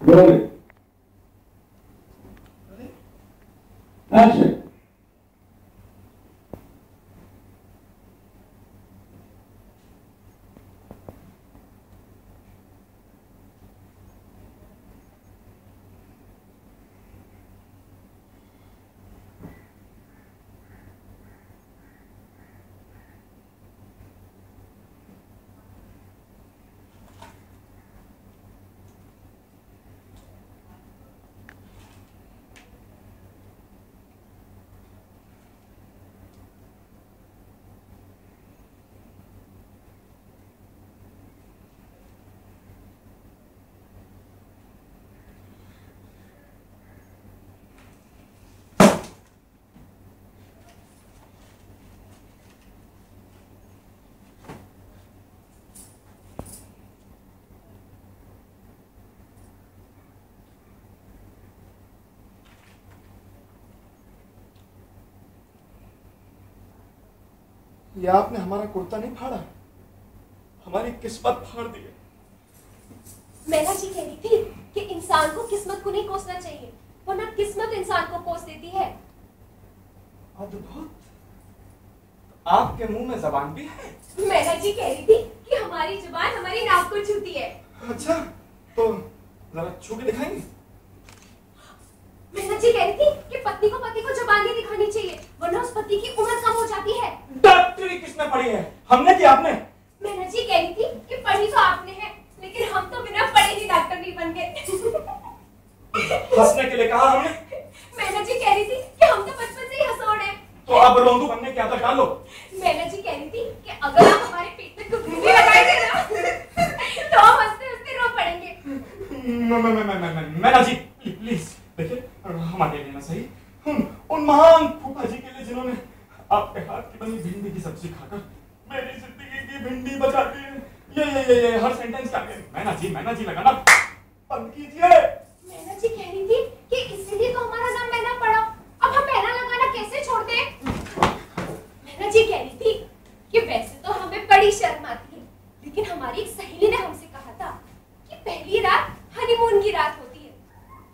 Rolling. Action. या आपने हमारा कुर्ता नहीं फाड़ा, हमारी किस्मत फाड़ दी है। मैना जी कह रही थी कि इंसान को किस्मत को नहीं कोसना चाहिए, वरना किस्मत इंसान को कोस देती है। अद्भुत, आपके मुंह में जबान भी है। मैना जी कह रही थी कि हमारी जुबान हमारी नाक को छूती है। अच्छा, तो जरा छू के दिखाएंगे? मैना जी कह रही थी कि पति को जुबान नहीं दिखानी चाहिए, वरना उस पति की उम्र कम हो जाती है। डॉक्टरी किसने पढ़ी है, हमने कि आपने? मैना जी कह रही थी कि पढ़ी तो आपने है, लेकिन हम तो बिना पढ़े ही डॉक्टर नहीं बन गए। हंसने के लिए कहा हमने? मैना जी कह रही थी कि हम तो बचपन से ही हंसौड़ हैं। तो अब रोंदू बनने की आदत डालो। मैना जी कह रही थी कि अगर आप हमारे पेट में घुटने लगाएंगे ना, तो हम हंसते हंसते रो पड़ेंगे। मैना जी प्लीज देखिए, हमारे लिए ना सही, उन महान फूफा जी के लिए जिन्होंने आपके हाथ की बनी भिंडी की सब्जी खाकर मेरी जिंदगी की भिंडी बचा दी है। ये हर सेंटेंस का मैना जी लगाना बंद कीजिए। मैना जी कह रही थी कि इसीलिए तो हमारा नाम मैना पड़ा, अब हम मैना लगाना कैसे छोड़ दें? मैना जी कह रही थी कि वैसे तो हमें बड़ी शर्म आती है, लेकिन हमारी एक सहेली ने हमसे कहा था कि पहली रात हनीमून की रात होती है,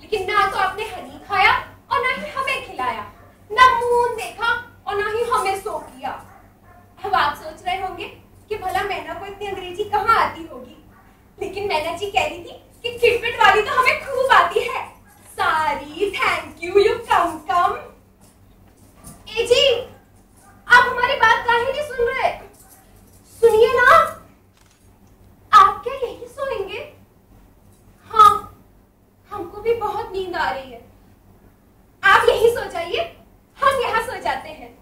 लेकिन ना तो आपने हनी खाया और ना ही हमें खिलाया, ना मून देखा और ना ही हमें सो किया। अब आप सोच रहे होंगे कि भला मैना को इतनी अंग्रेजी कहाँ आती होगी, लेकिन मैना जी कह रही थी कि खिटपिट वाली तो हमें खूब आती है। सारी थैंक यू कम। ए जी, आप हमारी बात काहे नहीं सुन रहे? सुनिए ना, आप क्या यही सोएंगे? हाँ, हमको भी बहुत नींद आ रही है। आप यही सो जाइए, हम यहाँ सो जाते हैं।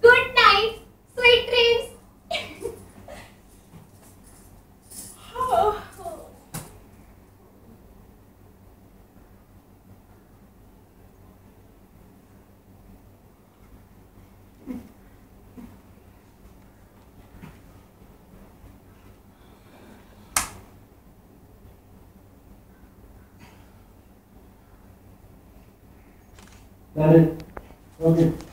Good night, sweet dreams. Got it? Okay.